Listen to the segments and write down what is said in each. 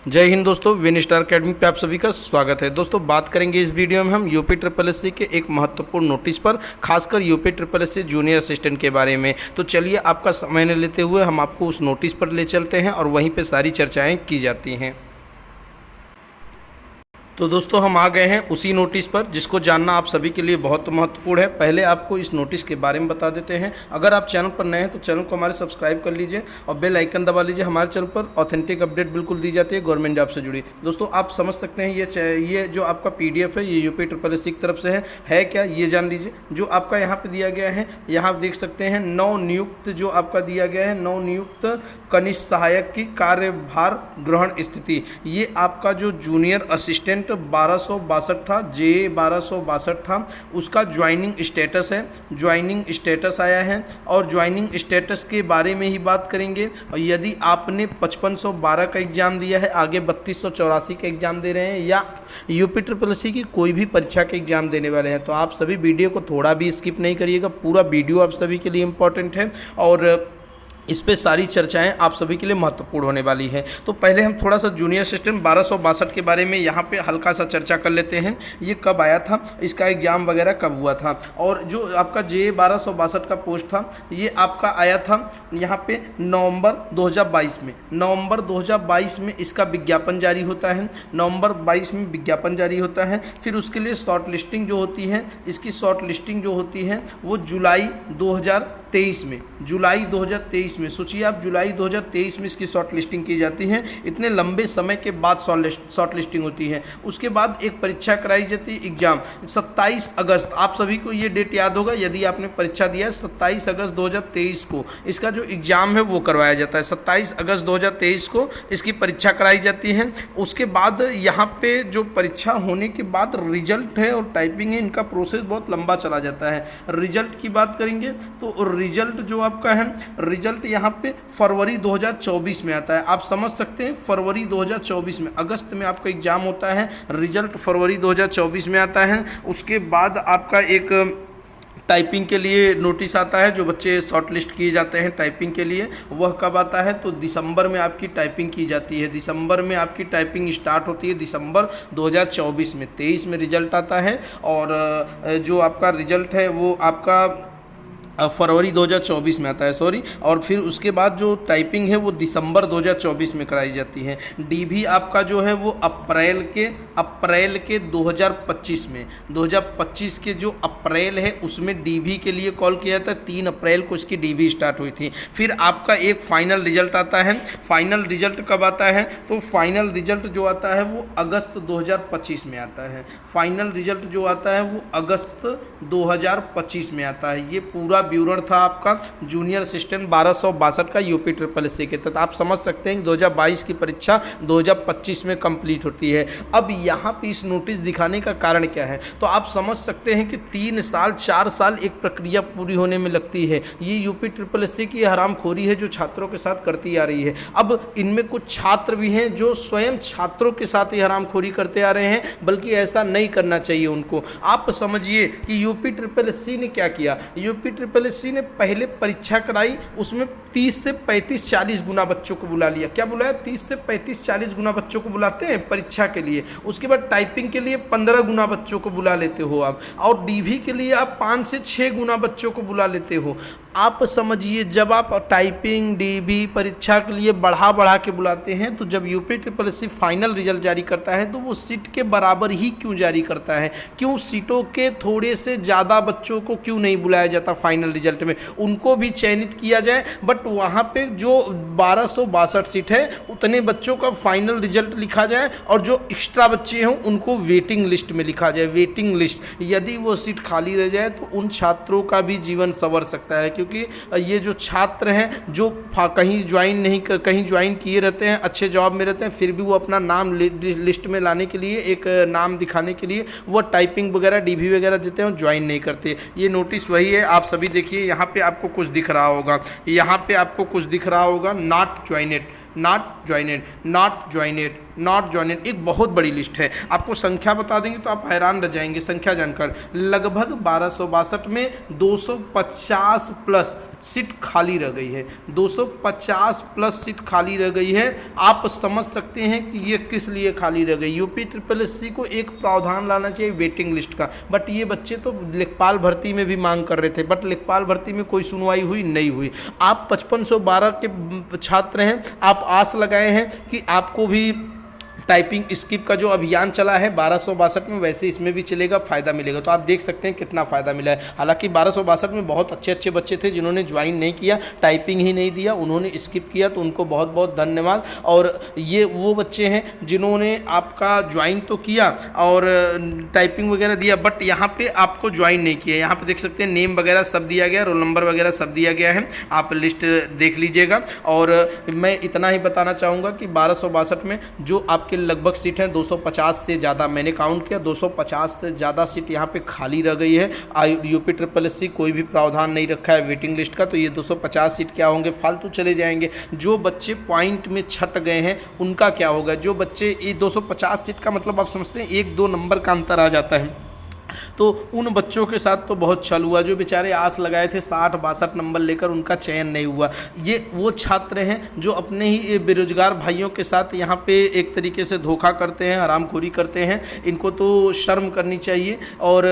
जय हिंद दोस्तों, win star academy पे आप सभी का स्वागत है। दोस्तों बात करेंगे इस वीडियो में हम यूपी ट्रिपल एससी के एक महत्वपूर्ण नोटिस पर, खासकर UP triple SC junior assistant के बारे में। तो चलिए आपका समय न लेते हुए हम आपको उस नोटिस पर ले चलते हैं और वहीं पे सारी चर्चाएं की जाती हैं। तो दोस्तों हम आ गए हैं उसी नोटिस पर जिसको जानना आप सभी के लिए बहुत महत्वपूर्ण है। पहले आपको इस नोटिस के बारे में बता देते हैं। अगर आप चैनल पर नए हैं तो चैनल को हमारे सब्सक्राइब कर लीजिए और बेल आइकन दबा लीजिए। हमारे चैनल पर ऑथेंटिक अपडेट बिल्कुल दी जाती है गवर्नमेंट जॉब से जुड़ी। दोस्तों आप समझ सकते हैं ये जो आपका PDF है ये यूपी ट्रिपल एससी की तरफ से है क्या, ये जान लीजिए। जो आपका यहाँ पर दिया गया है, यहाँ आप देख सकते हैं नवनियुक्त जो आपका दिया गया है, नवनियुक्त कनिष्ठ सहायक की कार्यभार ग्रहण स्थिति। ये आपका जो जूनियर असिस्टेंट 1262 था, जे 1262 था, उसका ज्वाइनिंग स्टेटस है। ज्वाइनिंग स्टेटस आया है और ज्वाइनिंग स्टेटस के बारे में ही बात करेंगे। और यदि आपने 5512 का एग्ज़ाम दिया है, आगे 3284 का एग्ज़ाम दे रहे हैं या यूपी ट्रिपल एससी की कोई भी परीक्षा के एग्ज़ाम देने वाले हैं, तो आप सभी वीडियो को थोड़ा भी स्किप नहीं करिएगा। पूरा वीडियो आप सभी के लिए इम्पोर्टेंट है और इस पे सारी चर्चाएं आप सभी के लिए महत्वपूर्ण होने वाली है। तो पहले हम थोड़ा सा जूनियर असिस्टेंट 1262 के बारे में यहाँ पे हल्का सा चर्चा कर लेते हैं। ये कब आया था, इसका एग्ज़ाम वगैरह कब हुआ था, और जो आपका जे 1262 का पोस्ट था ये आपका आया था यहाँ पे नवंबर 2022 में। नवंबर 2022 में इसका विज्ञापन जारी होता है। नवंबर 22 में विज्ञापन जारी होता है। फिर उसके लिए शॉर्ट लिस्टिंग जो होती है, इसकी शॉर्ट लिस्टिंग जो होती है वो जुलाई 2023 में, जुलाई 2023 में, सोचिए आप, जुलाई 2023 में इसकी शॉर्ट लिस्टिंग की जाती है। इतने लंबे समय के बाद शॉर्ट लिस्टिंग होती है। उसके बाद एक परीक्षा कराई जाती है, एग्जाम 27 अगस्त। आप सभी को ये डेट याद होगा यदि आपने परीक्षा दिया है। 27 अगस्त 2023 को इसका जो एग्ज़ाम है वो करवाया जाता है। 27 अगस्त 2023 को इसकी परीक्षा कराई जाती है। उसके बाद यहाँ पे जो परीक्षा होने के बाद रिजल्ट है और टाइपिंग है, इनका प्रोसेस बहुत लंबा चला जाता है। रिजल्ट की बात करेंगे तो रिजल्ट जो आपका है, रिजल्ट यहाँ पे फरवरी 2024 में आता है। आप समझ सकते हैं फरवरी 2024 में, अगस्त में आपका एग्जाम होता है, रिजल्ट फरवरी 2024 में आता है। उसके बाद आपका एक टाइपिंग के लिए नोटिस आता है। जो बच्चे शॉर्ट लिस्ट किए जाते हैं टाइपिंग के लिए, वह कब आता है तो दिसंबर में आपकी टाइपिंग की जाती है। दिसंबर में आपकी टाइपिंग स्टार्ट होती है, दिसंबर 2024 में। 23 में रिजल्ट आता है और जो आपका रिजल्ट है वो आपका फरवरी 2024 में आता है, सॉरी। और फिर उसके बाद जो टाइपिंग है वो दिसंबर 2024 में कराई जाती है। डीवी आपका जो है वो अप्रैल के 2025 में, 2025 के जो अप्रैल है उसमें डीवी के लिए कॉल किया था। 3 अप्रैल को इसकी डीवी स्टार्ट हुई थी। फिर आपका एक फाइनल रिजल्ट आता है। फाइनल रिजल्ट कब आता है तो फाइनल रिजल्ट जो आता है वो अगस्त 2025 में आता है। फाइनल रिजल्ट जो आता है वो अगस्त 2025 में आता है। ये पूरा ब्यूरो था आपका जूनियर असिस्टेंट 1262 का यूपी ट्रिपल एससी के तहत। आप समझ सकते हैं 2022 की परीक्षा 2025 में कंप्लीट होती है। अब यहाँ पे इस नोटिस दिखाने का कारण क्या है तो आप समझ सकते हैं कि 3 साल 4 साल एक प्रक्रिया पूरी होने में लगती है। ये यूपी ट्रिपल एससी की हरामखोरी है जो छात्रों के साथ करती आ रही है। अब इनमें कुछ छात्र भी हैं जो स्वयं छात्रों के साथ ही हरामखोरी करते आ रहे हैं, बल्कि ऐसा नहीं करना चाहिए उनको। आप समझिए कि यूपी ट्रिपल एससी ने क्या किया। यूपी ट्रिपल एससी ने पहले परीक्षा कराई, उसमें 30 से 35-40 गुना बच्चों को बुला लिया। क्या बुलाया, 30 से 35-40 गुना बच्चों को बुलाते हैं परीक्षा के लिए। उसके बाद टाइपिंग के लिए 15 गुना बच्चों को बुला लेते हो आप, और डीवी के लिए आप 5 से 6 गुना बच्चों को बुला लेते हो। आप समझिए जब आप टाइपिंग डीवी परीक्षा के लिए बढ़ा के बुलाते हैं तो जब UP triple SC final result जारी करता है तो वो सीट के बराबर ही क्यों जारी करता है, क्यों सीटों के थोड़े से ज़्यादा बच्चों को क्यों नहीं बुलाया जाता फाइनल रिजल्ट में, उनको भी चयनित किया जाए। बट वहाँ पे जो 1262 सीट है उतने बच्चों का फाइनल रिजल्ट लिखा जाए और जो एक्स्ट्रा बच्चे हों उनको वेटिंग लिस्ट में लिखा जाए। वेटिंग लिस्ट, यदि वो सीट खाली रह जाए तो उन छात्रों का भी जीवन संवर सकता है, क्योंकि ये जो छात्र हैं जो कहीं ज्वाइन किए रहते हैं, अच्छे जॉब में रहते हैं, फिर भी वो अपना नाम लिस्ट में लाने के लिए, एक नाम दिखाने के लिए वो टाइपिंग वगैरह डीवी वगैरह देते हैं और ज्वाइन नहीं करते। ये नोटिस वही है। आप सभी देखिए यहाँ पे आपको कुछ दिख रहा होगा, यहाँ पे आपको कुछ दिख रहा होगा, नॉट ज्वाइनेड, नॉट ज्वाइनेड, नॉट ज्वाइनेड, नॉट ज्वाइनेड, एक बहुत बड़ी लिस्ट है। आपको संख्या बता देंगे तो आप हैरान रह जाएंगे संख्या जानकर। लगभग 1262 में 250 प्लस सीट खाली रह गई है, 250 प्लस सीट खाली रह गई है। आप समझ सकते हैं कि ये किस लिए खाली रह गई। यूपी SSSC को एक प्रावधान लाना चाहिए वेटिंग लिस्ट का, बट ये बच्चे तो लेखपाल भर्ती में भी मांग कर रहे थे, बट लेखपाल भर्ती में कोई सुनवाई हुई नहीं हुई। आप 5512 के छात्र हैं, आप आस लगाए हैं कि आपको भी टाइपिंग स्किप का जो अभियान चला है 1262 में, वैसे इसमें भी चलेगा, फ़ायदा मिलेगा। तो आप देख सकते हैं कितना फ़ायदा मिला है। हालांकि 1262 में बहुत अच्छे अच्छे बच्चे थे जिन्होंने ज्वाइन नहीं किया, टाइपिंग ही नहीं दिया, उन्होंने स्किप किया, तो उनको बहुत बहुत धन्यवाद। और ये वो बच्चे हैं जिन्होंने आपका ज्वाइन तो किया और टाइपिंग वगैरह दिया, बट यहाँ पे आपको ज्वाइन नहीं किया। यहाँ पे देख सकते हैं नेम वगैरह सब दिया गया, रोल नंबर वगैरह सब दिया गया है, आप लिस्ट देख लीजिएगा। और मैं इतना ही बताना चाहूँगा कि 1262 में जो आपके लगभग सीट हैं 250 से ज़्यादा, मैंने काउंट किया 250 से ज़्यादा सीट यहाँ पे खाली रह गई है। यूपी SSSC कोई भी प्रावधान नहीं रखा है वेटिंग लिस्ट का, तो ये 250 सीट क्या होंगे, फालतू चले जाएंगे। जो बच्चे पॉइंट में छट गए हैं उनका क्या होगा। जो बच्चे ये 250 सीट का मतलब आप समझते हैं 1-2 नंबर का अंतर आ जाता है, तो उन बच्चों के साथ तो बहुत छल हुआ। जो बेचारे आस लगाए थे 60-62 नंबर लेकर, उनका चयन नहीं हुआ। ये वो छात्र हैं जो अपने ही बेरोजगार भाइयों के साथ यहाँ पे एक तरीके से धोखा करते हैं, हरामखोरी करते हैं। इनको तो शर्म करनी चाहिए। और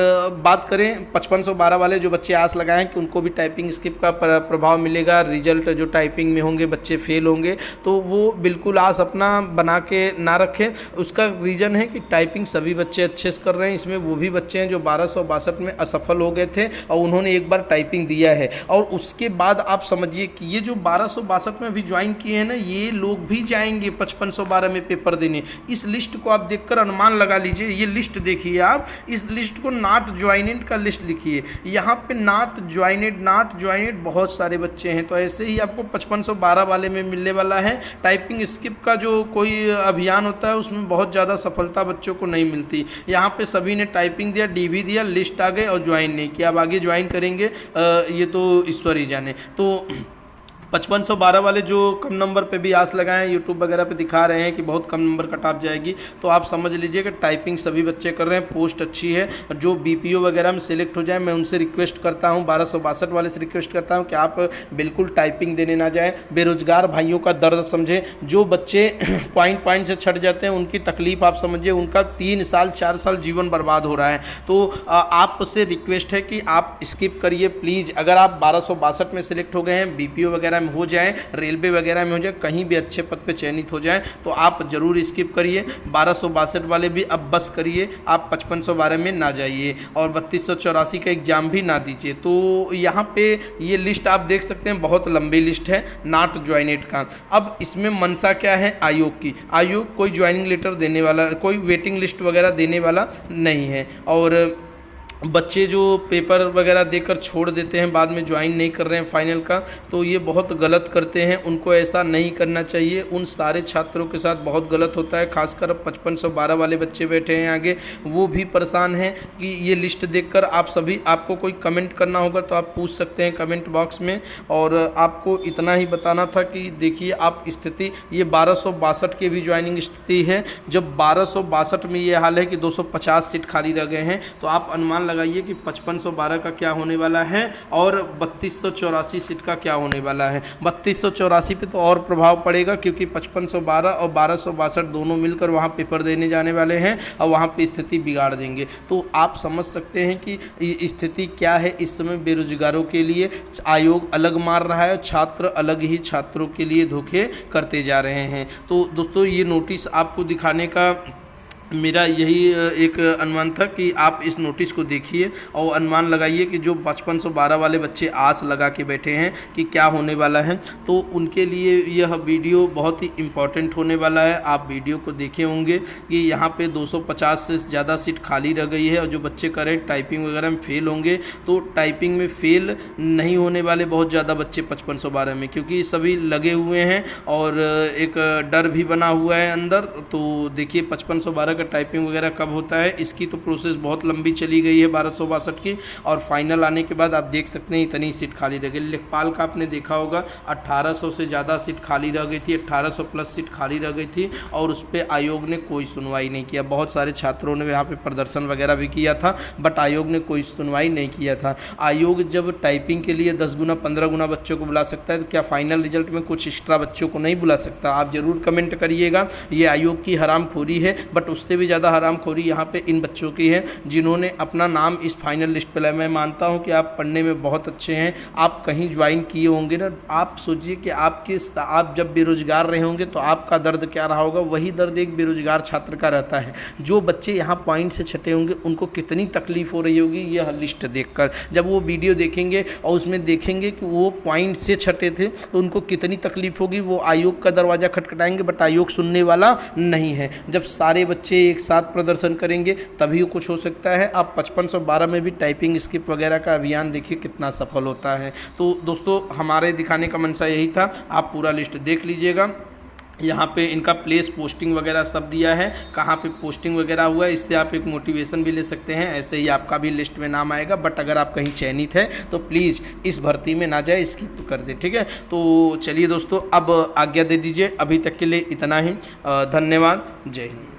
बात करें 5512 वाले जो बच्चे आस लगाए हैं कि उनको भी टाइपिंग स्किप का प्रभाव मिलेगा, रिजल्ट जो टाइपिंग में होंगे बच्चे फेल होंगे, तो वो बिल्कुल आस अपना बना के ना रखें। उसका रीज़न है कि टाइपिंग सभी बच्चे अच्छे से कर रहे हैं। इसमें वो भी बच्चे हैं जो 1262 में असफल हो गए थे और उन्होंने एक बार टाइपिंग दिया है, और उसके बाद आप समझिए कि ये जो 1262 में भी ज्वाइन किए हैं ना, ये लोग भी जाएंगे 5512 में पेपर देने। इस लिस्ट को आप देखकर अनुमान लगा लीजिए। ये लिस्ट देखिए, आप इस लिस्ट को नॉट ज्वाइनेड का लिस्ट लिखिए, यहाँ पे नॉट ज्वाइनेड बहुत सारे बच्चे हैं। तो ऐसे ही आपको 5512 वाले में मिलने वाला है। टाइपिंग स्किप का जो कोई अभियान होता है उसमें बहुत ज़्यादा सफलता बच्चों को नहीं मिलती। यहाँ पे सभी ने टाइपिंग दिया, डीवी दिया, लिस्ट आ गए और ज्वाइन नहीं किया। अब आगे ज्वाइन करेंगे ये तो ईश्वर ही जाने। तो 5512 वाले जो कम नंबर पे भी आस लगाएं, यूट्यूब वगैरह पे दिखा रहे हैं कि बहुत कम नंबर कट ऑफ जाएगी, तो आप समझ लीजिए कि टाइपिंग सभी बच्चे कर रहे हैं, पोस्ट अच्छी है। जो बीपीओ वगैरह में सिलेक्ट हो जाए, मैं उनसे रिक्वेस्ट करता हूं, 1262 वाले से रिक्वेस्ट करता हूं कि आप बिल्कुल टाइपिंग देने ना जाएँ। बेरोजगार भाइयों का दर्द समझें। जो बच्चे पॉइंट से छट जाते हैं उनकी तकलीफ आप समझिए, उनका 3 साल 4 साल जीवन बर्बाद हो रहा है। तो आपसे रिक्वेस्ट है कि आप स्किप करिए प्लीज़। अगर आप 1262 में सिलेक्ट हो गए हैं, बीपीओ वगैरह में हो जाए, रेलवे वगैरह में हो जाए, कहीं भी अच्छे पद पे चयनित हो जाए, तो आप जरूर स्किप करिए। 1262 वाले भी अब बस करिए, आप 5512 में ना जाइए और 3284 का एग्जाम भी ना दीजिए। तो यहाँ पे ये लिस्ट आप देख सकते हैं, बहुत लंबी लिस्ट है नॉट ज्वाइनेड का। अब इसमें मंशा क्या है आयोग की, आयोग कोई ज्वाइनिंग लेटर देने वाला, कोई वेटिंग लिस्ट वगैरह देने वाला नहीं है। और बच्चे जो पेपर वगैरह देकर छोड़ देते हैं, बाद में ज्वाइन नहीं कर रहे हैं फाइनल का, तो ये बहुत गलत करते हैं। उनको ऐसा नहीं करना चाहिए। उन सारे छात्रों के साथ बहुत गलत होता है। खासकर 5512 वाले बच्चे बैठे हैं आगे, वो भी परेशान हैं कि ये लिस्ट देखकर। आप सभी, आपको कोई कमेंट करना होगा तो आप पूछ सकते हैं कमेंट बॉक्स में। और आपको इतना ही बताना था कि देखिए आप स्थिति, ये 1262 की भी ज्वाइनिंग स्थिति है। जब 1262 में ये हाल है कि 250 सीट खाली रह गए हैं, तो आप अनुमान लगाइए कि 5512 का क्या होने वाला है और 3284 सीट का क्या होने वाला है। 3284 पे तो और प्रभाव पड़ेगा, क्योंकि 5512 और 1262 दोनों मिलकर वहाँ पेपर देने जाने वाले हैं और वहाँ पे स्थिति बिगाड़ देंगे। तो आप समझ सकते हैं कि स्थिति क्या है इस समय बेरोजगारों के लिए। आयोग अलग मार रहा है, छात्र अलग ही छात्रों के लिए धोखे करते जा रहे हैं। तो दोस्तों, ये नोटिस आपको दिखाने का मेरा यही एक अनुमान था कि आप इस नोटिस को देखिए और अनुमान लगाइए कि जो 5512 वाले बच्चे आस लगा के बैठे हैं कि क्या होने वाला है, तो उनके लिए यह वीडियो बहुत ही इम्पॉर्टेंट होने वाला है। आप वीडियो को देखे होंगे कि यहाँ पे 250 से ज़्यादा सीट खाली रह गई है और जो बच्चे करें टाइपिंग वगैरह में फेल होंगे, तो टाइपिंग में फेल नहीं होने वाले बहुत ज़्यादा बच्चे 5512 में, क्योंकि सभी लगे हुए हैं और एक डर भी बना हुआ है अंदर। तो देखिए 5512 का टाइपिंग वगैरह कब होता है, इसकी तो प्रोसेस बहुत लंबी चली गई है 1262 की, और फाइनल आने के बाद आप देख सकते हैं इतनी सीट खाली रह गई। लेखपाल का आपने देखा होगा 1800 से ज़्यादा सीट खाली रह गई थी, 1800 प्लस सीट खाली रह गई थी, और उस पर आयोग ने कोई सुनवाई नहीं किया। बहुत सारे छात्रों ने यहाँ पे प्रदर्शन वगैरह भी किया था, बट आयोग ने कोई सुनवाई नहीं किया था। आयोग जब टाइपिंग के लिए 10 गुना 15 गुना बच्चों को बुला सकता है, तो क्या फाइनल रिजल्ट में कुछ एक्स्ट्रा बच्चों को नहीं बुला सकता? आप जरूर कमेंट करिएगा। ये आयोग की हरामखोरी है, बट उससे भी ज़्यादा हरामखोरी यहाँ पे इन बच्चों की है जिन्होंने अपना नाम इस फाइनल लिस्ट पे लाया। मैं मानता हूँ कि आप पढ़ने में बहुत अच्छे हैं, आप कहीं ज्वाइन किए होंगे ना, आप सोचिए कि आप जब बेरोजगार रहे होंगे तो आपका दर्द क्या रहा होगा, वही दर्द एक बेरोजगार छात्र का रहता है। जो बच्चे यहाँ पॉइंट से छटे होंगे उनको कितनी तकलीफ हो रही होगी यह लिस्ट देखकर। जब वो वीडियो देखेंगे और उसमें देखेंगे कि वो पॉइंट से छटे थे तो उनको कितनी तकलीफ होगी। वो आयोग का दरवाज़ा खटखटाएंगे, बट आयोग सुनने वाला नहीं है। जब सारे बच्चे एक साथ प्रदर्शन करेंगे तभी कुछ हो सकता है। आप 5512 में भी टाइपिंग स्किप वगैरह का अभियान देखिए कितना सफल होता है। तो दोस्तों हमारे दिखाने का मंशा यही था, आप पूरा लिस्ट देख लीजिएगा। यहाँ पे इनका प्लेस पोस्टिंग वगैरह सब दिया है, कहाँ पे पोस्टिंग वगैरह हुआ है, इससे आप एक मोटिवेशन भी ले सकते हैं। ऐसे ही आपका भी लिस्ट में नाम आएगा, बट अगर आप कहीं चयनित है तो प्लीज़ इस भर्ती में ना जाए, स्किप कर दें, ठीक है। तो चलिए दोस्तों अब आज्ञा दे दीजिए, अभी तक के लिए इतना ही। धन्यवाद, जय हिंद।